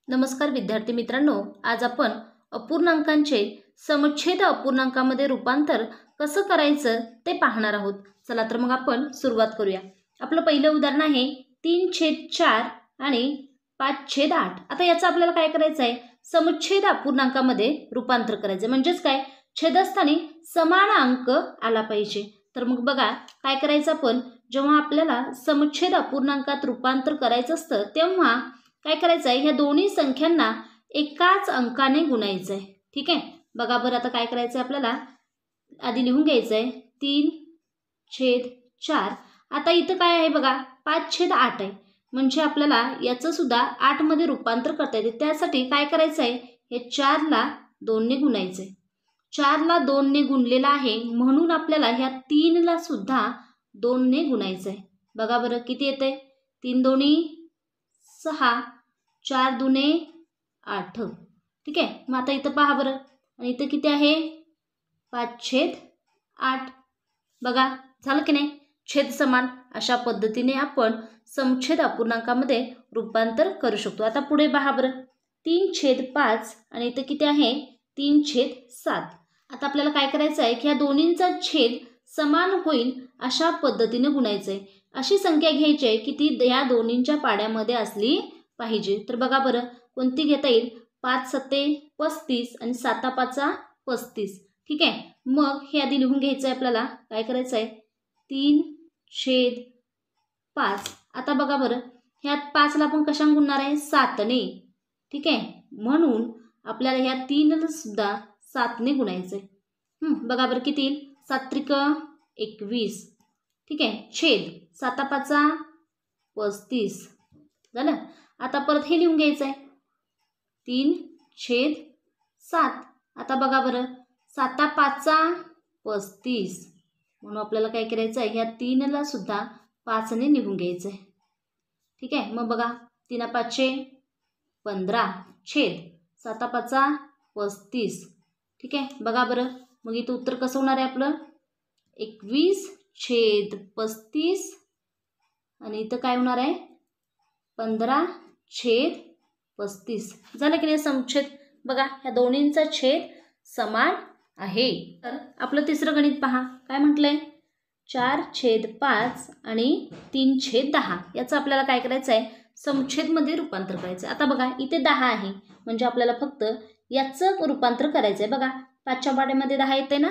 नमस्कार विद्यार्थी मित्रांनो, आज आपण अपूर्णांकांचे समुच्छेद अपूर्णांकामध्ये रूपांतर कसं करायचं ते पाहणार आहोत। चला तर मग आपण सुरुवात करूया। आपलं पहिलं उदाहरण आहे 3/4 आणि 5/8। आता याचं आपल्याला काय करायचं आहे, समुच्छेद अपूर्णांकामध्ये रूपांतर करायचं। म्हणजेच काय, छेदस्थानी समान अंक आला पाहिजे। तर मग बघा काय करायचं, आपण जेव्हा आपल्याला समुच्छेद अपूर्णांकात रूपांतर करायचं असतं तेव्हा काय करायचं आहे, ह्या दोन्ही संख्यांना एकाच अंकाने गुणायचं आहे। ठीक आहे, बघा बरं आता काय करायचं आहे, आपल्याला आधी लिहून घ्यायचं आहे 3/4। आता इथं काय आहे बघा, 5/8 आहे, म्हणजे आपल्याला याचं सुद्धा 8 मध्ये रूपांतर करता येते। त्यासाठी काय करायचं आहे, हे 4 ला 2 ने गुणायचं आहे। 4 ला 2 ने गुणलेला आहे म्हणून आपल्याला ह्या 3 ला सुद्धा 2 ने गुणायचं आहे। बघा बरं किती येते, 3 दोन्ही 6, 4 दुने 8। ठीक आहे, मग आता इथं पहा बरं, आणि इथं किती आहे 5/8। बघा झालं की नाही, छेद समान। अशा पद्धतीने आपण समुच्छेद अपूर्णांकामध्ये रूपांतर करू शकतो। आता पुढे पहा बरं, 3/5 आणि इथं किती आहे 3/7। आता आपल्याला काय करायचं आहे की ह्या दोन्हींचा छेद समान होईल अशा पद्धतीने गुणायचं आहे। अशी संख्या घ्यायची आहे की ती या दोन्हींच्या पाड्यामध्ये असली पाहिजे। तर बघा बरं कोणती घेता येईल, 5×7 35 आणि 7×5 35। ठीक आहे, मग हे आधी लिहून घ्यायचं आहे आपल्याला। काय करायचं आहे 3/5। आता बघा बरं ह्यात 5 ला आपण कशाने गुणणार आहे, 7 ने। ठीक आहे, म्हणून आपल्याला ह्या 3 ला सुद्धा 7 ने गुणायचं आहे। बघा बरं किती येईल, 7×3 = 21। ठीक आहे, छेद 7×5 35 झालं। आता परत हे लिहून घ्यायचं आहे 3/7। आता बघा बरं 7×5 35, म्हणून आपल्याला काय करायचं आहे, ह्या 3 ला सुद्धा 5 ने निघून घ्यायचं आहे। ठीक आहे, मग बघा 3×5 15 छेद 7×5 35। ठीक आहे, बघा बरं मग इथं उत्तर कसं होणार आहे आपलं, 21/35 आणि इथं काय होणार आहे 15/35। झालं की नाही समुच्छेद। बघा ह्या दोन्हींचा छेद समान आहे। तर आपलं तिसरं गणित पहा, काय म्हटलंय 4/5 आणि 3/10। याचं आपल्याला काय करायचं आहे, समुच्छेदमध्ये रूपांतर करायचं आहे। आता बघा इथे 10 आहे, म्हणजे आपल्याला फक्त याचं रूपांतर करायचं आहे। बघा 5च्या पाड्यामध्ये 10 येते ना,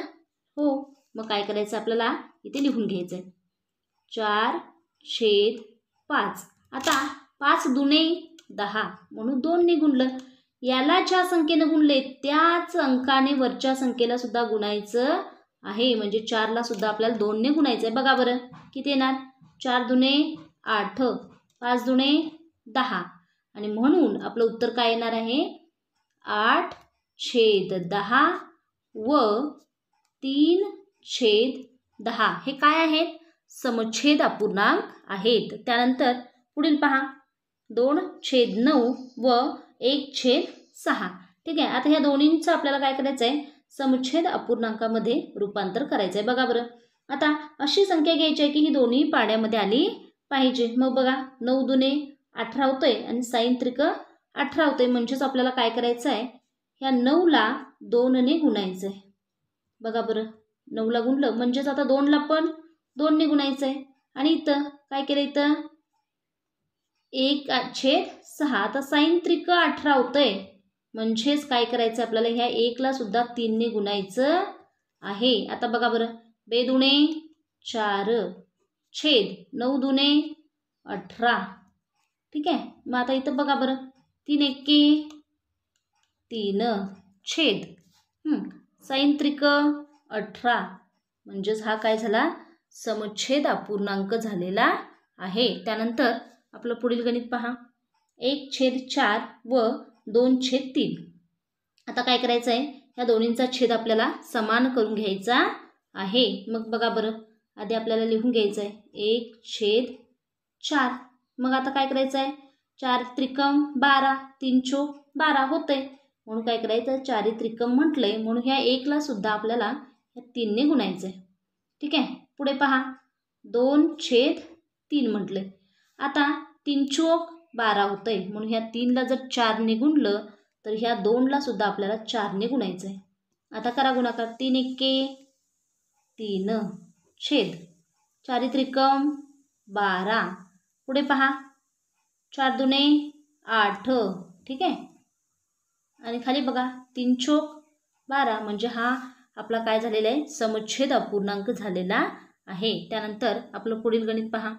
हो, मग काय करायचं आपल्याला इथे लिहून घ्यायचं आहे 4/5। आता 5 दुने 10 म्हणून 2 ने गुणलं। याला ज्या संख्येने गुणले त्याच अंकाने वरच्या संख्येला सुद्धा गुणायचं आहे, म्हणजे 4 ला सुद्धा आपल्याला 2 ने गुणायचं आहे। बघा बरं किती येणार, 4 दुने 8, 5 दुने 10 आणि म्हणून आपलं उत्तर काय येणार आहे 8/10 व 3/10। हे काय आहेत, समुच्छेद अपूर्णांक आहेत। त्यानंतर पुढील पहा 2/9 व 1/6। ठीक आहे, आता ह्या दोन्हींचं आपल्याला काय करायचं आहे, समुच्छेद अपूर्णांकामध्ये रूपांतर करायचं आहे। बघा बरं आता अशी संख्या घ्यायची आहे की ही दोन्ही पाड्यामध्ये आली पाहिजे। मग बघा 9 दुने 18 होतोय आणि 6×3 = 18 होतोय, म्हणजेच आपल्याला काय करायचं आहे, ह्या 9 ला 2 ने गुणायचं आहे। बघा बरं 9 ला गुणलं म्हणजेच आता 2 ला पण 2 ने गुणायचं आहे। आणि इथं काय केलं, इथं 1/6। आता 6×3 = 18 होतंय, म्हणजेच काय करायचं आपल्याला, ह्या 1 ला सुद्धा 3 ने गुणायचं आहे। आता बघा बरं 2 दुने 4 छेद 9 दुने 18। ठीक आहे, मग आता इथं बघा बरं 3×1 = 3 छेद 6×3 = 18, म्हणजेच हा काय झाला, समुच्छेद अपूर्णांक झालेला आहे। त्यानंतर आपलं पुढील गणित पहा 1/4 व 2/3। आता काय करायचं आहे, या दोन्हींचा छेद आपल्याला समान करून घ्यायचा आहे। मग बघा बरं आधी आपल्याला लिहून घ्यायचं आहे 1/4। मग आता काय करायचं आहे, 4×3 = 12, 3×4 = 12 होतंय, म्हणून काय करायचं 4×3 म्हटलंय, म्हणून ह्या 1 ला सुद्धा आपल्याला 3 ने गुणायचं आहे। ठीक आहे, पुढे पहा 2/3 म्हटलंय। आता 3×4 12 होतंय. म्हणून ह्या 3ला जर 4ने गुणलं तर ह्या 2ला सुद्धा आपल्याला 4ने गुणायचं आहे. आता करा गुणाकार. 3 एके 3 छेद 4 त्रिकम 12. पुढे पहा 4 दुने 8. ठीक आहे. आणि खाली बघा 3 चोक 12 म्हणजे हा आपला काय झालेला आहे समुच्छेद अपूर्णांक झालेला आहे. त्यानंतर आपलं पुढील गणित पहा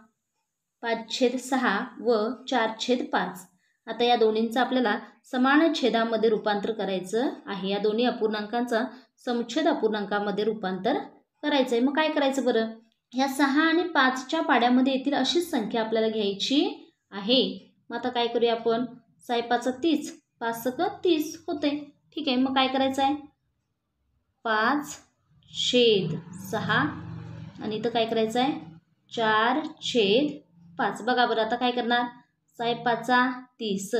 5/6 व 4/5. आता या दोन्हींचं आपल्याला समान छेदामध्ये रूपांतर करायचं आहे. या दोन्ही अपूर्णांकांचा समुच्छेद अपूर्णांकामध्ये रूपांतर करायचं आहे. मग काय करायचं बरं. ह्या 6 आणि 5च्या पाड्यामध्ये येतील अशीच संख्या आपल्याला घ्यायची आहे. मग आता काय करूया आपण. 6×5 30 5×6 होते. ठीक आहे. मग काय करायचं आहे 5/6 आणि इथं काय करायचं आहे 4/5. बघा बरं आता काय करणार. 6×5 30.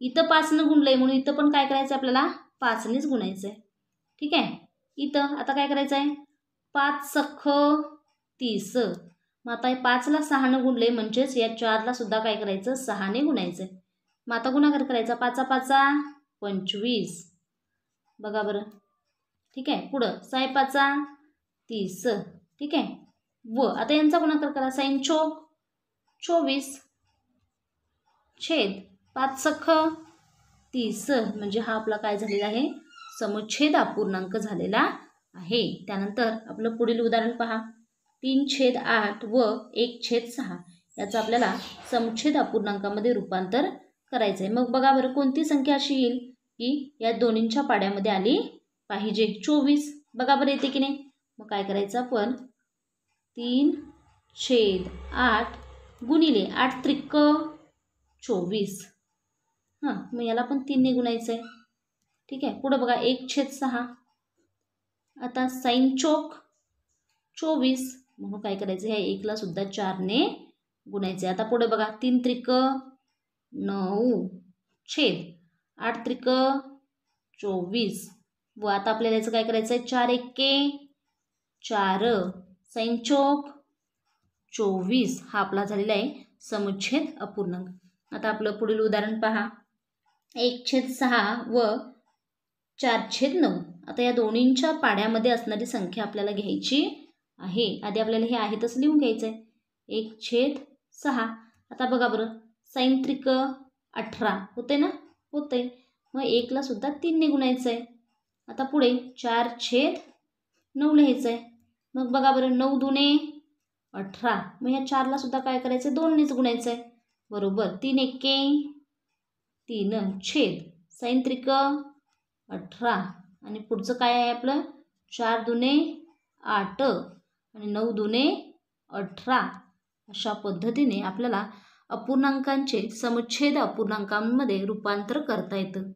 इथं 5ने गुणलंय म्हणून इथं पण काय करायचं आपल्याला 5नेच गुणायचं आहे. ठीक आहे. इथं आता काय करायचं आहे 5×6 30. मग आता 5ला 6ने गुणले म्हणजेच या 4ला सुद्धा काय करायचं 6ने गुणायचं आहे. मग आता गुणाकार करायचा. 5×5 25. बघा बरं. ठीक आहे. पुढं 6×5 30. ठीक आहे. व आता यांचा गुणाकार करा. 6 चोक 24 छेद 5×6 30 म्हणजे हा आपला काय झालेला आहे समुच्छेद अपूर्णांक झालेला आहे. त्यानंतर आपलं पुढील उदाहरण पहा 3/8 व 1/6 याचं आपल्याला समुच्छेद अपूर्णांकामध्ये रूपांतर करायचं आहे. मग बघा बरं कोणती संख्या अशी येईल की या दोन्हींच्या पाड्यामध्ये आली पाहिजे. 24. बघा बरं येते की नाही. मग काय करायचं आपण 3/8 गुणिले 8 त्रिक 24. मग याला पण 3ने गुणायचं आहे. ठीक आहे. पुढं बघा 1/6. आता 6 चोक 24 म्हणून काय करायचं ह्या 1ला सुद्धा 4ने गुणायचे. आता पुढे बघा 3 त्रिक 9 छेद 8 त्रिक 24. व आता आपल्याला याचं काय करायचं आहे 4 एके 4 6 चोक 24 हा आपला झालेला आहे समुच्छेद अपूर्णांक. आता आपलं पुढील उदाहरण पहा 1/6 व 4/9. आता या दोन्हींच्या पाड्यामध्ये असणारी संख्या आपल्याला घ्यायची आहे. आधी आपल्याला हे आहे तसं लिहून घ्यायचं आहे. 1/6. आता बघा बरं 6 त्रिक 18 होते ना. होते. मग 1ला सुद्धा 3ने गुणायचं आहे. आता पुढे 4/9 लिहायचं आहे. मग बघा बरं 9 दुने 18. मग ह्या 4ला सुद्धा काय करायचं 2नेच गुणायचं आहे. बरोबर 3 एके 3 छेद 6 त्रिक 18 आणि पुढचं काय आहे आपलं 4 दुने 8 आणि 9 दुने 18. अशा पद्धतीने आपल्याला अपूर्णांकांचे समुच्छेद अपूर्णांकांमध्ये रूपांतर करता येतं.